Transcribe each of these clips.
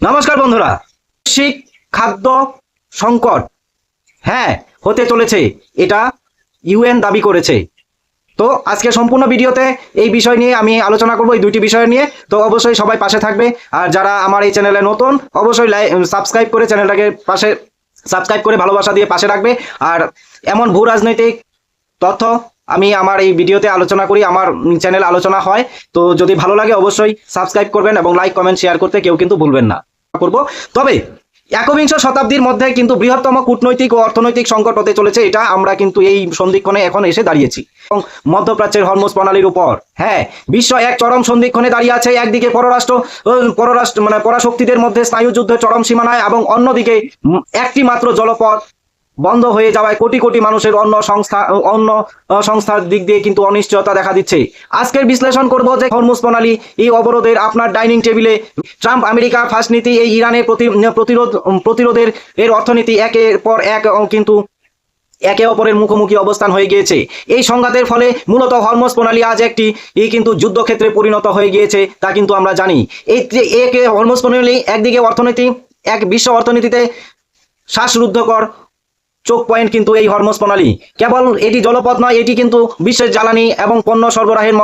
নমস্কার বন্ধুরা, বৈশ্বিক খাদ্য সংকট হতে চলেছে, এটা ইউএন দাবি করেছে। তো আজকে সম্পূর্ণ ভিডিওতে এই বিষয় নিয়ে আমি আলোচনা করব, এই দুইটি বিষয় নিয়ে। তো অবশ্যই সবাই পাশে থাকবে, আর যারা আমার এই চ্যানেলে নতুন অবশ্যই সাবস্ক্রাইব করে চ্যানেলটাকে সাবস্ক্রাইব করে ভালোবাসা দিয়ে পাশে রাখবে। আর এমন ভূ রাজনৈতিক তথ্য আমি আমার এই ভিডিওতে আলোচনা করি, আমার চ্যানেল আলোচনা হয়। তো যদি ভালো লাগে অবশ্যই সাবস্ক্রাইব করবেন এবং লাইক কমেন্ট শেয়ার করতে কেউ কিন্তু ভুলবেন না। করব তবে একবিংশ শতাব্দীর মধ্যে কিন্তু বৃহত্তম কূটনৈতিক ও অর্থনৈতিক সংকট হতে চলেছে, এটা আমরা কিন্তু এই সন্ধিক্ষণে এখন এসে দাঁড়িয়েছি। এবং মধ্যপ্রাচ্যের হরমুজ প্রণালীর উপর বিশ্ব এক চরম সন্ধিক্ষণে দাঁড়িয়ে আছে। একদিকে পররাষ্ট্র পরাশক্তিদের মধ্যে স্নায়ুযুদ্ধ চরম সীমানায়, এবং অন্যদিকে একটি মাত্র জলপথ বন্ধ হয়ে যাওয়ায় কোটি কোটি মানুষের অন্য সংস্থার দিক দিয়ে কিন্তু অনিশ্চয়তা দেখা দিচ্ছে। আজকের বিশ্লেষণ করব যে হরমুজ প্রণালী এই অবরোধের আপনার ডাইনিং টেবিলে ট্রাম্প আমেরিকার ফার্স্ট নীতি, এই ইরানের প্রতিরোধের অর্থনীতি একের পর এক কিন্তু একে অপরের মুখোমুখি অবস্থান হয়ে গিয়েছে। এই সংঘাতের ফলে মূলত হরমুজ প্রণালী আজ একটি কিন্তু যুদ্ধক্ষেত্রে পরিণত হয়ে গিয়েছে, তা কিন্তু আমরা জানি। এই হরমুজ প্রণালী একদিকে বিশ্ব অর্থনীতিতে শ্বাসরুদ্ধকর চোখ পয়েন্ট কিন্তু এই হরমুজ প্রণালী। কেবল এটি জলপথ নয়, এটি কিন্তু বিশ্বের জ্বালানি এবং পণ্য সরবরাহের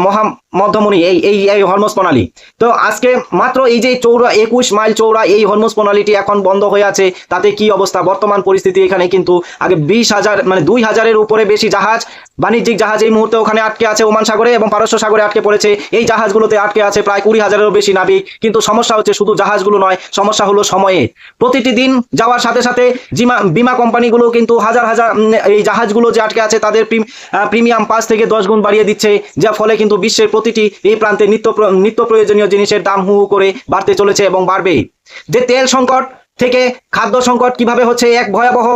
মহা মধ্যমণি এই হরমুজ প্রণালী। তো আজকে মাত্র এই যে 21 মাইল চৌড়া এই হরমুজ প্রণালীটি এখন বন্ধ হয়ে আছে, তাতে কি অবস্থা বর্তমান পরিস্থিতি? এখানে কিন্তু আগে 20,000 2,000-এর উপরে বেশি জাহাজ, বাণিজ্যিক জাহাজ এই মুহূর্তে ওখানে আটকে আছে, ওমান সাগরে এবং পারস্য সাগরে আটকে পড়েছে। এই জাহাজগুলোতে আটকে আছে প্রায় 20,000-এরও বেশি নাবিক। কিন্তু সমস্যা হচ্ছে শুধু জাহাজগুলো নয়, সমস্যা হলো সময়ে। প্রতিটি দিন যাওয়ার সাথে সাথে বিমা কোম্পানিগুলো কিন্তু হাজার এই জাহাজগুলো যে আটকে আছে তাদের প্রিমিয়াম 5 থেকে 10 গুণ বাড়িয়ে দিচ্ছে, যার ফলে কিন্তু বিশ্বের প্রতিটি এই প্রান্তে নিত্য প্রয়োজনীয় জিনিসের দাম হু হু করে বাড়তে চলেছে এবং বাড়বে। যে তেল সংকট থেকে খাদ্য সংকট কিভাবে হচ্ছে, এক ভয়াবহ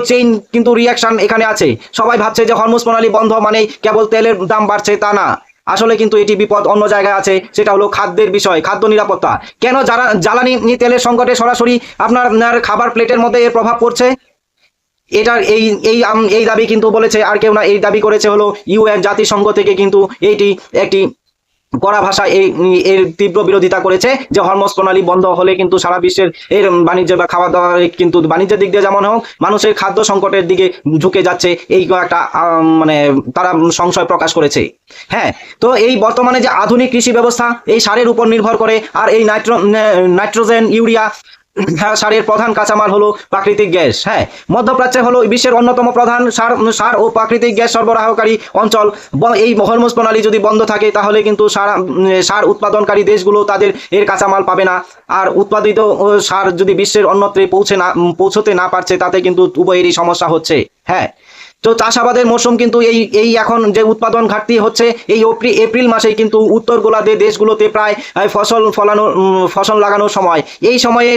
চেইন কিন্তু রিয়াকশন এখানে আছে। সবাই ভাবছে যে হরমুজ প্রণালী বন্ধ মানে কেবল তেলের দাম বাড়ছে, তা না। আসলে কিন্তু এটি বিপদ অন্য জায়গায় আছে, সেটা হলো খাদ্যের বিষয়, খাদ্য নিরাপত্তা। কেন জ্বালানি তেলের সংকটে সরাসরি আপনার খাবার প্লেটের মধ্যে এর প্রভাব পড়ছে? এটার এই দাবি কিন্তু বলেছে আর কেউ না, এই দাবি করেছে হলো ইউএন, জাতিসংঘ থেকে কিন্তু এইটি একটি কড়া ভাষায় এর তীব্র বিরোধিতা করেছে যে হরমুজ প্রণালী বন্ধ হলে কিন্তু সারা বিশ্বের এর বাণিজ্য বা খাওয়া দাওয়া কিন্তু বাণিজ্যের দিক দিয়ে যেমন হোক, মানুষের খাদ্য সংকটের দিকে ঝুঁকে যাচ্ছে, এই একটা তারা সংশয় প্রকাশ করেছে। তো এই বর্তমানে যে আধুনিক কৃষি ব্যবস্থা এই সারের উপর নির্ভর করে, আর এই নাইট্রোজেন, ইউরিয়া সারের প্রধান কাঁচামাল হলো প্রাকৃতিক গ্যাস। মধ্যপ্রাচ্যে হলো বিশ্বের অন্যতম প্রধান সার ও প্রাকৃতিক গ্যাস সরবরাহকারী অঞ্চল। এই হরমুজ প্রণালী যদি বন্ধ থাকে তাহলে কিন্তু সার উৎপাদনকারী দেশগুলো তাদের এর কাঁচামাল পাবে না, আর উৎপাদিত সার যদি বিশ্বের অন্যত্রে পৌঁছতে না পারছে, তাতে কিন্তু উভয়েরই সমস্যা হচ্ছে। তো চাষাবাদের মৌসুম কিন্তু এই এখন যে উৎপাদন ঘাটতি হচ্ছে, এই এপ্রিল মাসে কিন্তু উত্তর গোলার্ধে দেশগুলোতে প্রায় ফসল লাগানোর সময়। এই সময়ে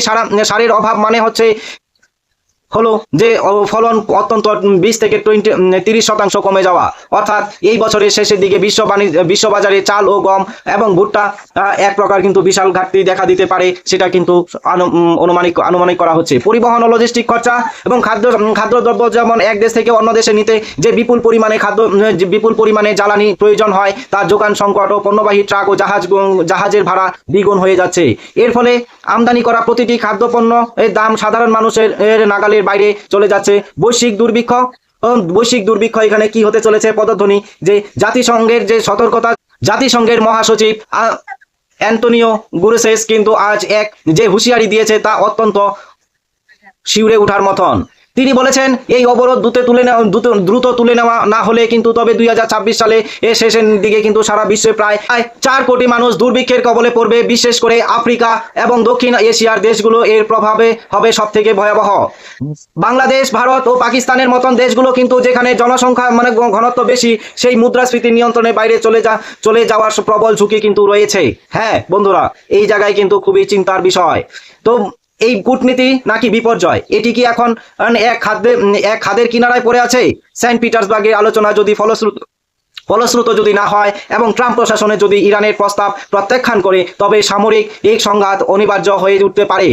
সারের অভাব মানে হচ্ছে হলো যে ফলন অত্যন্ত 20 থেকে 30% কমে যাওয়া। অর্থাৎ এই বছরের শেষের দিকে বিশ্ববাজারে চাল ও গম এবং ভুট্টা এক প্রকার কিন্তু বিশাল ঘাটতি দেখা দিতে পারে, সেটা কিন্তু আনুমানিক করা হচ্ছে। পরিবহন ও লজিস্টিক খরচা এবং খাদ্যদ্রব্য যেমন এক দেশ থেকে অন্য দেশে নিতে যে বিপুল পরিমাণে জ্বালানি প্রয়োজন হয়, তার যোগান সংকট ও পণ্যবাহী ট্রাক ও জাহাজের ভাড়া দ্বিগুণ হয়ে যাচ্ছে। এর ফলে আমদানি করা প্রতিটি খাদ্যপণ্য এর দাম সাধারণ মানুষের নাগালের বাইরে চলে যাচ্ছে। বৈশ্বিক দুর্ভিক্ষ এখানে কি হতে চলেছে? পদধ্বনি যে জাতিসংঘের মহাসচিব অ্যান্টোনিও গুতেরেস কিন্তু আজ যে হুঁশিয়ারি দিয়েছে তা অত্যন্ত শিউরে ওঠার মতন। তিনি বলেছেন এই অবরোধ দ্রুত তুলে নেওয়া না হলে কিন্তু তবে 2026 সালে এর শেষের দিকে কিন্তু সারা বিশ্বে প্রায় 4 কোটি মানুষ দুর্ভিক্ষের কবলে পড়বে। বিশেষ করে আফ্রিকা এবং দক্ষিণ এশিয়ার দেশগুলো এর প্রভাবে হবে সব থেকে ভয়াবহ। বাংলাদেশ, ভারত ও পাকিস্তানের মতন দেশগুলো কিন্তু যেখানে জনসংখ্যা ঘনত্ব বেশি, সেই মুদ্রাস্ফীতি নিয়ন্ত্রণের বাইরে চলে যাওয়ার প্রবল ঝুঁকি কিন্তু রয়েছে। বন্ধুরা, এই জায়গায় কিন্তু খুবই চিন্তার বিষয়। তো এই কূটনীতি নাকি বিপর্যয়, এটি কি এখন এক খাদের কিনারায় পড়ে আছে? সেন্ট পিটার্সবার্গের আলোচনা যদি ফলশ্রুত যদি না হয় এবং ট্রাম্প প্রশাসনে যদি ইরানের প্রস্তাব প্রত্যাখ্যান করে, তবে সামরিক এই সংঘাত অনিবার্য হয়ে উঠতে পারে।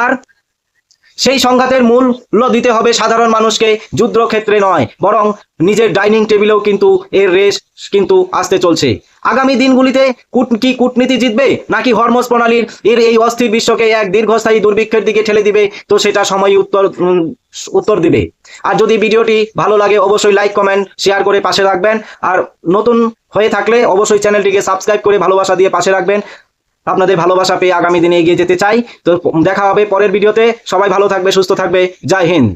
আর সেই সংঘাতের মূল্য দিতে হবে সাধারণ মানুষকে, যুদ্ধক্ষেত্রে নয়, বরং নিজের ডাইনিং টেবিলেও কিন্তু এর রেস কিন্তু আসতে চলছে। আগামী দিনগুলিতে কি কূটনীতি জিতবে নাকি হরমোজ প্রণালীর এই অস্থির বিশ্বকে এক দীর্ঘস্থায়ী দুর্ভিক্ষের দিকে ঠেলে দিবে, তো সেটা সময়ই উত্তর দিবে। আর যদি ভিডিওটি ভালো লাগে অবশ্যই লাইক কমেন্ট শেয়ার করে পাশে রাখবেন। আর নতুন হয়ে থাকলে অবশ্যই চ্যানেলটিকে সাবস্ক্রাইব করে ভালোবাসা দিয়ে পাশে রাখবেন। আপনাদের ভালোবাসা পেয়ে আগামী দিনে এগিয়ে যেতে চাই। তো দেখা হবে পরের ভিডিওতে। সবাই ভালো থাকবে, সুস্থ থাকবে। জয় হিন্দ।